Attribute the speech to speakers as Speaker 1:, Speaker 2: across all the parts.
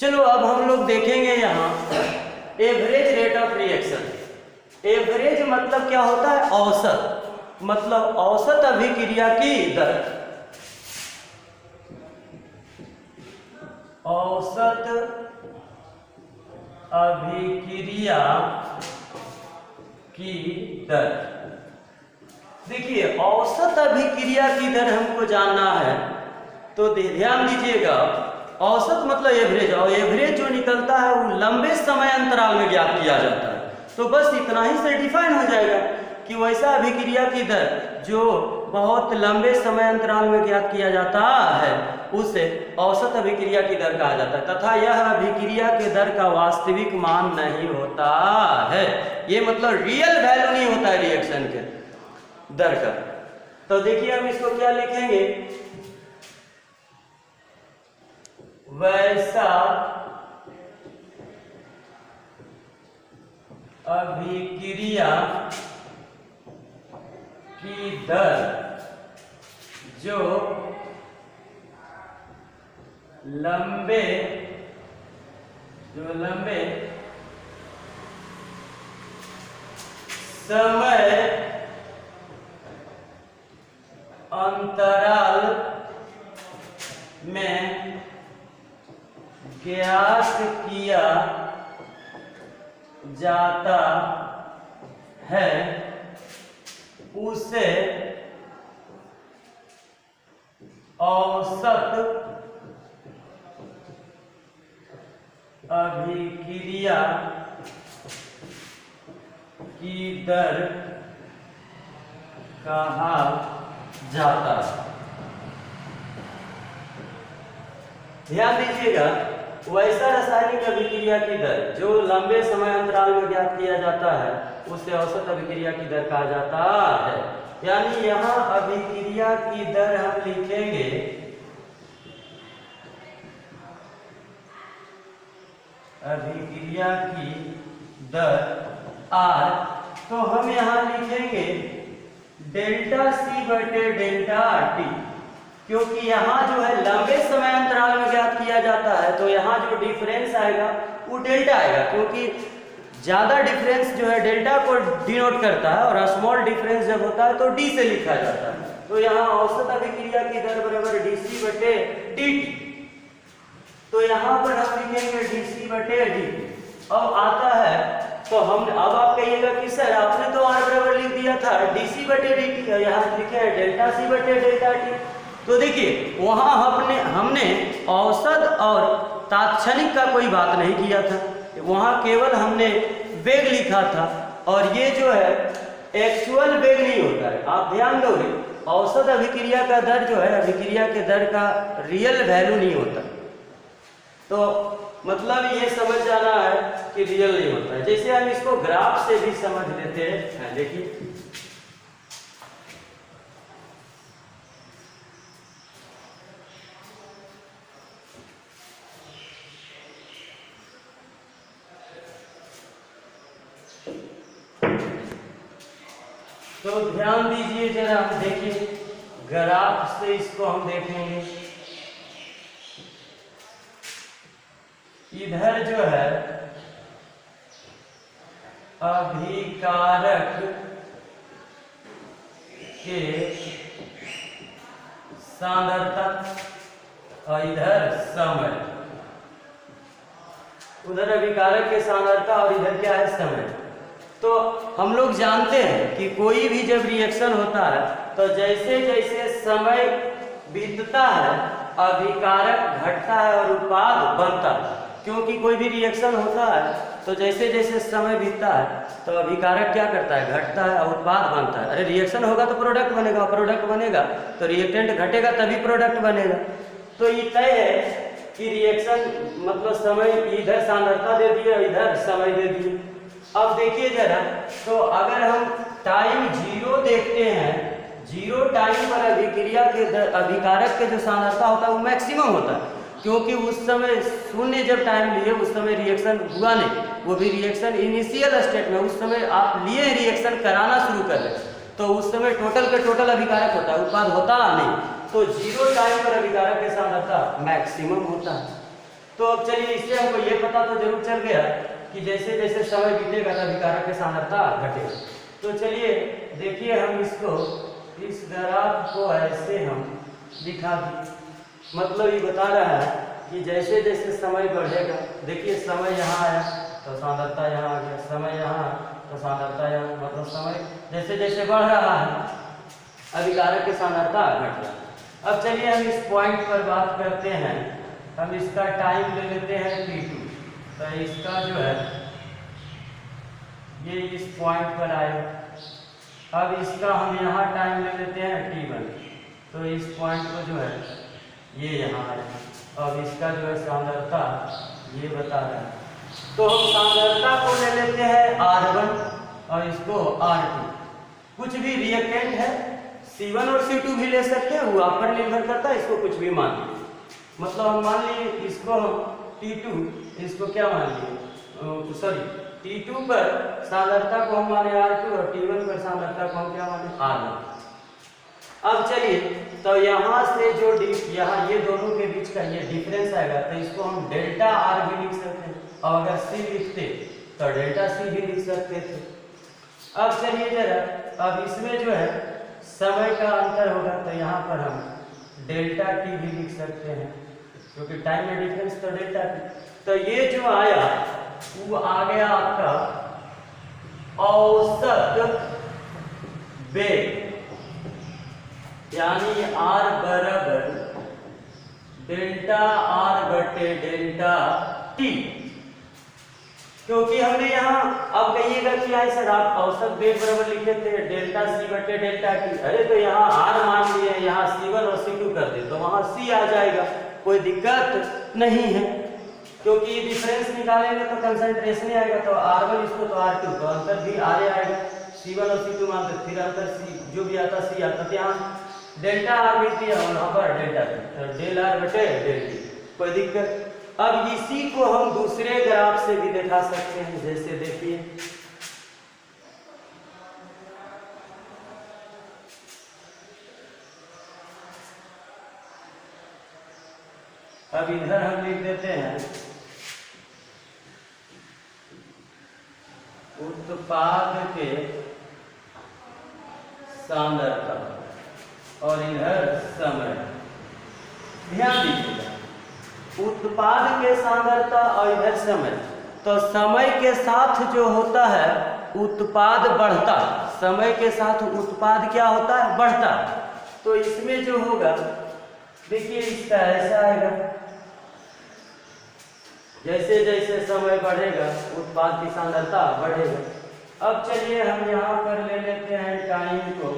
Speaker 1: चलो अब हम लोग देखेंगे यहाँ average rate of reaction. Average मतलब क्या होता है? औसत, मतलब औसत अभिक्रिया की दर। औसत अभिक्रिया की दर। देखिए औसत अभिक्रिया की दर हमको जानना है तो ध्यान दीजिएगा, औसत मतलब एवरेज, और एवरेज जो निकलता है वो लंबे समय अंतराल में ज्ञात किया जाता है। तो बस इतना ही से डिफाइन हो जाएगा कि वैसा अभिक्रिया की दर जो बहुत लंबे समय अंतराल में ज्ञात किया जाता है उसे औसत अभिक्रिया की दर कहा जाता है, तथा यह अभिक्रिया के दर का वास्तविक मान नहीं होता है। ये मतलब रियल वैल्यू नहीं होता है रिएक्शन के दर का। तो देखिए हम इसको क्या लिखेंगे, वैसा अभिक्रिया की दर जो लंबे समय अंतराल में ज्ञात किया जाता है उसे औसत अभिक्रिया की दर कहा जाता है। ध्यान दीजिएगा, वैसा रासायनिक अभिक्रिया की दर जो लंबे समय अंतराल में ज्ञात किया जाता है उसे औसत अभिक्रिया की दर कहा जाता है। यानी यहाँ अभिक्रिया की दर हम लिखेंगे अभिक्रिया की दर R, तो हम यहाँ लिखेंगे डेल्टा C बटे डेल्टा T, क्योंकि यहाँ जो है लंबे समय अंतराल में ज्ञात किया जाता है तो यहाँ जो डिफरेंस आएगा वो डेल्टा आएगा, क्योंकि ज्यादा डिफरेंस जो है डेल्टा को डिनोट करता है और स्मॉल डिफरेंस जब होता है तो डी से लिखा जाता है। तो यहाँ औसत अभिक्रिया की दर बराबर डीसी बटे dt, तो यहाँ पर हम लिखेंगे डीसी बटे dt। अब आता है तो हम अब आप कहिएगा कि सर आपने तो R बराबर लिख दिया था डीसी बटे dt, यहाँ लिखे हैं डेल्टा सी बटे डेल्टा टी। तो देखिए वहां हमने औसत और तात्क्षणिक का कोई बात नहीं किया था, वहां केवल हमने वेग लिखा था, और ये जो है एक्चुअल वेग नहीं होता है। आप ध्यान दोगे औसत अभिक्रिया का दर जो है अभिक्रिया के दर का रियल वैल्यू नहीं होता, तो मतलब ये समझ जाना है कि रियल नहीं होता है। जैसे हम इसको ग्राफ से भी समझ लेते हैं, देखिए तो ध्यान दीजिए जरा, हम देखिए ग्राफ से इसको हम देखेंगे। इधर जो है अभिकारक के सांद्रता और इधर समय, उधर अभिकारक के सांद्रता और इधर क्या है समय। तो हम लोग जानते हैं कि कोई भी जब रिएक्शन होता है तो जैसे जैसे समय बीतता है अभिकारक घटता है और उत्पाद बनता है, क्योंकि कोई भी रिएक्शन होता है तो जैसे जैसे समय बीतता है तो अभिकारक क्या करता है, घटता है और उत्पाद बनता है। अरे रिएक्शन होगा तो प्रोडक्ट बनेगा, प्रोडक्ट बनेगा तो रिएक्टेंट घटेगा तभी प्रोडक्ट बनेगा। तो ये तय है कि रिएक्शन मतलब समय, इधर सांद्रता दे दिए इधर समय दे दिए। अब देखिए जरा, तो अगर हम टाइम जीरो देखते हैं, जीरो टाइम पर अभिक्रिया के अभिकारक के जो सांद्रता होता है वो मैक्सिमम होता है, क्योंकि उस समय शून्य जब टाइम लिए उस समय रिएक्शन हुआ नहीं, वो भी रिएक्शन इनिशियल स्टेट में, उस समय आप लिए रिएक्शन कराना शुरू कर रहे तो उस समय टोटल का टोटल अभिकारक होता है, उत्पाद होता नहीं। तो जीरो टाइम पर अभिकारक के सांद्रता मैक्सिमम होता है। तो अब चलिए इससे हमको ये पता तो जरूर चल गया कि जैसे जैसे समय बीतेगा तब विकारक की सांद्रता घटेगा। तो चलिए देखिए हम इसको इस ग्राफ को ऐसे हम दिखा दें, मतलब ये बता रहा है कि जैसे जैसे समय बढ़ेगा, देखिए समय यहाँ आया तो सांद्रता यहाँ आ गया, समय यहाँ तो सांद्रता यहाँ, मतलब समय जैसे जैसे बढ़ रहा है अभिकारक की सांद्रता घट रहा है। अब चलिए हम इस पॉइंट पर बात करते हैं, हम इसका टाइम ले लेते हैं t2, तो इसका जो है ये इस पॉइंट पर आएगा। अब इसका हम यहाँ टाइम ले लेते हैं t1, तो इस पॉइंट को जो है ये यहाँ आएगा। अब इसका जो है सांद्रता ये बता रहा है, तो हम सांद्रता को ले लेते हैं R1 और इसको R2। कुछ भी रिएक्टेंट है C1 और C2 भी ले सकते हैं, वो आप पर निर्भर करता है, इसको कुछ भी मान लीजिए। मतलब हम मान लिए इसको T2, इसको क्या मान लिए, सॉरी T2 पर सांद्रता को हम माने R2 और T1 पर सांद्रता को हम क्या माने R1। अब चलिए तो यहाँ से जो यहाँ ये दोनों के बीच का ये डिफरेंस आएगा, तो इसको हम डेल्टा R भी लिख सकते हैं, और अगर C लिखते तो डेल्टा C भी लिख सकते थे। अब चलिए जरा, अब इसमें जो है समय का अंतर होगा, तो यहाँ पर हम डेल्टा T भी लिख सकते हैं, क्योंकि टाइम में डिफरेंस तो डेल्टा T। तो ये जो आया वो आ गया आपका औसत वेग, यानी R बराबर डेल्टा R बटे डेल्टा T। क्योंकि हमने यहाँ, अब कहिएगा कि आई सर आप औसत वेग बराबर लिखे थे डेल्टा C बटे डेल्टा T, अरे तो यहाँ R मान लिए, यहाँ C1 और C2 कर दे तो वहाँ C आ जाएगा, कोई दिक्कत नहीं है। क्योंकि डिफरेंस निकालेंगे तो कंसंट्रेशन आएगा, तो R1 इसको तो R2, तो अंतर भी R आएगा। C1 और C2 मानते फिर अंतर C जो भी आता C आता, तो यहाँ डेल्टा R मिलती है और यहाँ पर डेल्टा T, तो डेल R बटे डेल T, कोई दिक्कत। अब इसी को हम दूसरे ग्राफ से भी दिखा सकते हैं, जैसे देखिए अब इधर हम लिख देते हैं उत्पाद के सांद्रता और इधर समय। ध्यान दीजिएगा, उत्पाद के सांद्रता और इधर समय, तो समय के साथ जो होता है उत्पाद बढ़ता, समय के साथ उत्पाद क्या होता है बढ़ता। तो इसमें जो होगा देखिए इसका ऐसा आएगा, जैसे जैसे समय बढ़ेगा उत्पाद की सांद्रता बढ़ेगा। अब चलिए हम यहाँ पर ले लेते हैं टाइम को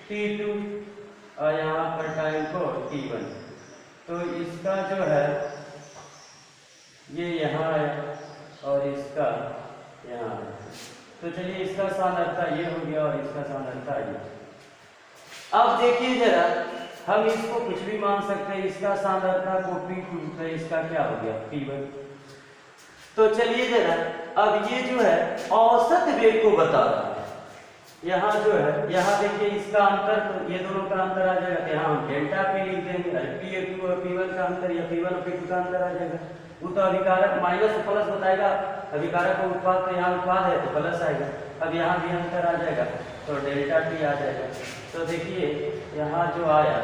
Speaker 1: t2 और यहाँ पर टाइम को t1, तो इसका जो है ये यहाँ है और इसका यहाँ है। तो चलिए इसका सांद्रता ये हो गया और इसका सांद्रता ये। अब देखिए जरा, हम इसको कुछ भी मान सकते हैं, इसका सांद्रता को P2, तो इसका क्या हो गया P1। तो चलिए जरा, अब ये जो है औसत वेग को बता रहा है, यहाँ जो है यहाँ देखिए इसका अंतर, तो ये दोनों का अंतर आ जाएगा, तो यहाँ हम डेल्टा P लिख देंगे, P2 और P1 का अंतर या P1 और P2 का अंतर आ जाएगा। वो तो अभिकारक माइनस प्लस बताएगा, अभिकारक का उत्पाद, तो यहाँ उत्पाद है तो प्लस आएगा। अब यहाँ भी अंतर आ जाएगा तो डेल्टा T आ जाएगा। तो देखिए यहाँ जो आया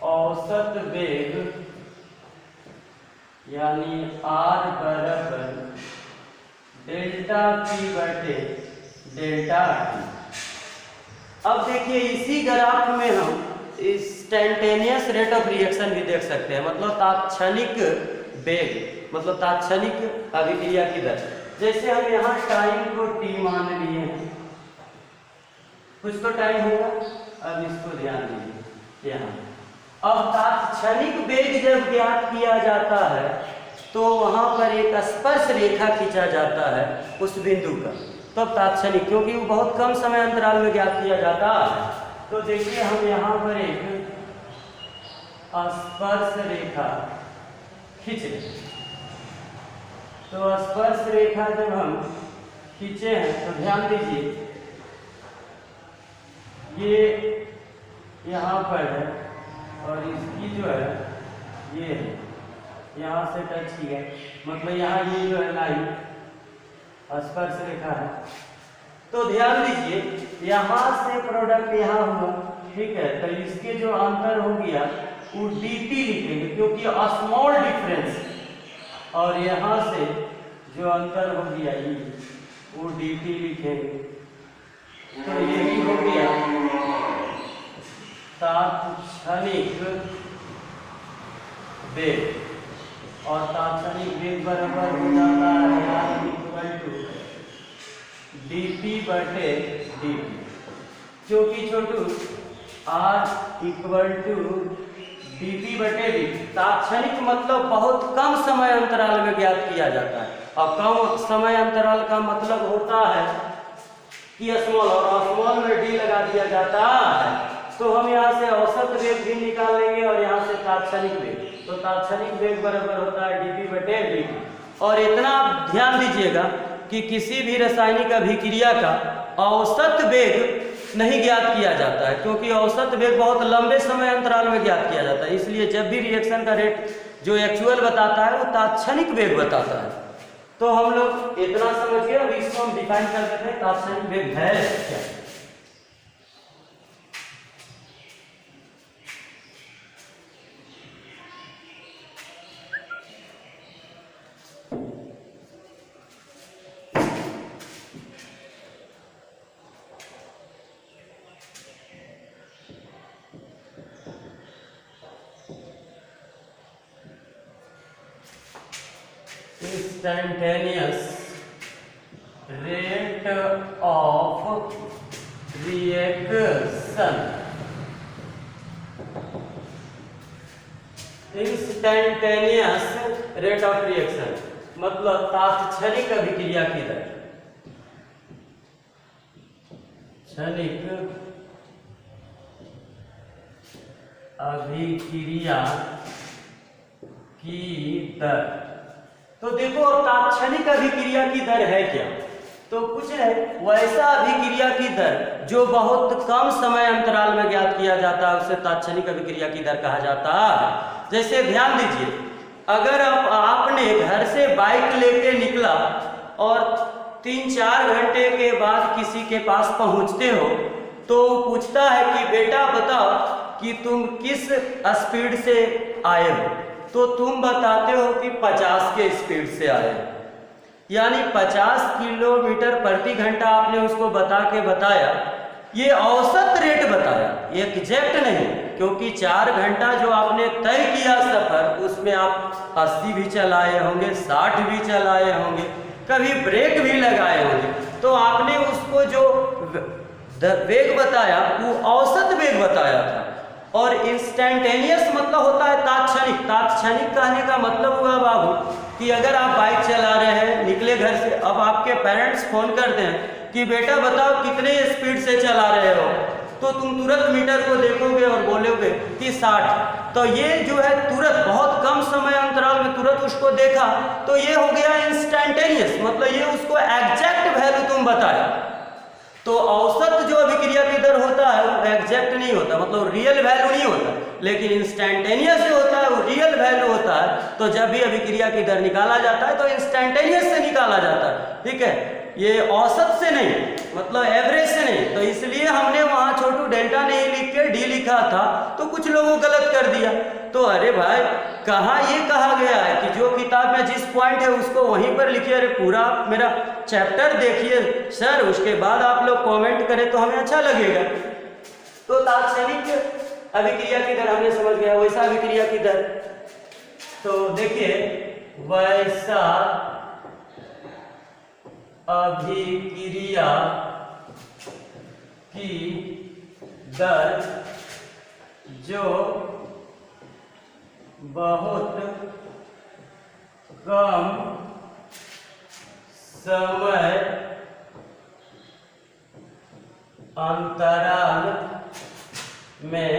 Speaker 1: औसत वेग यानी R बराबर डेल्टा P बटे डेल्टा T। अब देखिए इसी ग्राफ में हम इंस्टेंटेनियस रेट ऑफ रिएक्शन भी देख सकते हैं, मतलब तात्क्षणिक वेग, मतलब तात्क्षणिक अभिक्रिया की दर। जैसे हम यहाँ टाइम को T मान लिए हैं, कुछ तो टाइम होगा, अब इसको ध्यान दीजिए यहाँ। अब तात्क्षणिक वेग जब ज्ञात किया जाता है तो वहां पर एक स्पर्श रेखा खींचा जाता है उस बिंदु का, तब तो तात्क्षणिक, क्योंकि वो बहुत कम समय अंतराल में ज्ञात किया जाता है। तो देखिए हम यहाँ पर एक स्पर्श रेखा खींच रहे, तो स्पर्श रेखा जब हम खींचे हैं तो ध्यान दीजिए ये यहाँ पर है और इसकी जो है ये है, यहाँ से टच किया, मतलब यहाँ ये जो है लाइन स्पर्श रेखा है। तो ध्यान दीजिए, यहाँ से प्रोडक्ट यहाँ हुआ, ठीक है, तो इसके जो अंतर हो गया वो डीपी लिखेंगे क्योंकि स्मॉल डिफरेंस, और यहाँ से जो अंतर हो गया ये वो डीपी लिखेंगे। तो ये भी हो गया तात्क्षणिक वेग, और तात्क्षणिक वेग बराबर हो जाता है इक्वल टू dp बटे dt, क्योंकि छोटू r इक्वल टू dp बटे dt। तात्क्षणिक मतलब बहुत कम समय अंतराल में ज्ञात किया जाता है, और कम समय अंतराल का मतलब होता है कि स्मॉल, और स्मॉल में d लगा दिया जाता है। तो हम यहाँ से औसत वेग भी निकाल लेंगे और यहाँ से तात्क्षणिक वेग, तो तात्क्षणिक वेग बराबर होता है dp बटे dt। और इतना आप ध्यान दीजिएगा कि किसी भी रासायनिक अभिक्रिया का औसत वेग नहीं ज्ञात किया जाता है, क्योंकि औसत वेग बहुत लंबे समय अंतराल में ज्ञात किया जाता है। इसलिए जब भी रिएक्शन का रेट जो एक्चुअल बताता है वो तात्क्षणिक वेग बताता है। तो हम लोग इतना समझिए, अब इसको हम डिफाइन कर देते हैं तात्क्षणिक वेग है क्या। Instantaneous rate of reaction, instantaneous rate of reaction मतलब तात्क्षणिक अभिक्रिया की दर, क्षणिक अभिक्रिया की दर। तो देखो तात्क्षणिक अभिक्रिया की दर है क्या, तो कुछ है वैसा अभिक्रिया की दर जो बहुत कम समय अंतराल में ज्ञात किया जाता है, उसे तात्क्षणिक अभिक्रिया की दर कहा जाता है। जैसे ध्यान दीजिए, अगर आपने घर से बाइक लेके निकला और 3-4 घंटे के बाद किसी के पास पहुंचते हो, तो पूछता है कि बेटा बताओ कि तुम किस स्पीड से आए हो, तो तुम बताते हो कि 50 के स्पीड से आए, यानी 50 किलोमीटर प्रति घंटा आपने उसको बताया। ये औसत रेट बताया, एग्जैक्ट नहीं, क्योंकि 4 घंटा जो आपने तय किया सफर, उसमें आप 80 भी चलाए होंगे, 60 भी चलाए होंगे, कभी ब्रेक भी लगाए होंगे, तो आपने उसको जो वेग बताया वो औसत वेग बताया था। और इंस्टैंटेनियस मतलब होता है तात्क्षणिक। तात्क्षणिक कहने का मतलब हुआ बाबू कि अगर आप बाइक चला रहे हैं, निकले घर से, अब आपके पेरेंट्स फोन करते हैं कि बेटा बताओ कितने स्पीड से चला रहे हो, तो तुम तुरंत मीटर को देखोगे और बोलोगे कि 60। तो ये जो है तुरंत, बहुत कम समय अंतराल में तुरंत उसको देखा, तो ये हो गया इंस्टैंटेनियस, मतलब ये उसको एग्जैक्ट वैल्यू तुम बताया। तो औसत जो अभिक्रिया की दर होता है वो एग्जैक्ट नहीं होता, मतलब रियल वैल्यू नहीं होता, लेकिन इंस्टैंटेनियस जो होता है वो रियल वैल्यू होता है। तो जब भी अभिक्रिया की दर निकाला जाता है तो इंस्टैंटेनियस से निकाला जाता है, ठीक है, ये औसत से नहीं, मतलब एवरेज से नहीं। तो इसलिए हमने वहां छोटू डेल्टा नहीं लिख के डी लिखा था, तो कुछ लोगों गलत कर दिया। तो अरे भाई, कहाँ ये कहा गया है कि जो किताब में जिस पॉइंट है उसको वहीं पर लिखिए। अरे पूरा मेरा चैप्टर देखिए सर, उसके बाद आप लोग कमेंट करें तो हमें अच्छा लगेगा। तो तात्क्षणिक अभिक्रिया की दर हमने समझ गया, वैसा अभिक्रिया की दर, तो देखिए वैसा अभिक्रिया की दर जो बहुत कम समय अंतराल में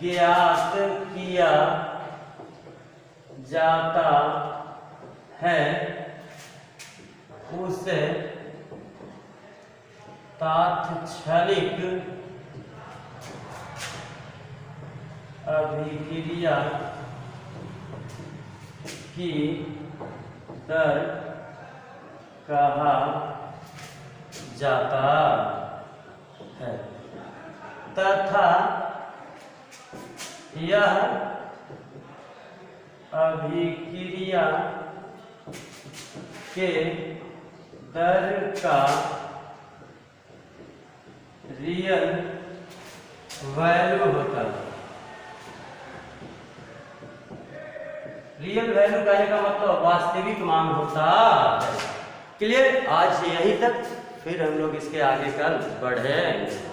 Speaker 1: ज्ञात किया जाता है, उसे तात्क्षणिक अभिक्रिया की दर कहा जाता है तथा यह अभिक्रिया के दर का रियल वैल्यू होता है। रियल वैल्यू कहने का मतलब वास्तविक मान होता है। क्लियर? आज यहीं तक, फिर हम लोग इसके आगे कल बढ़ेंगे।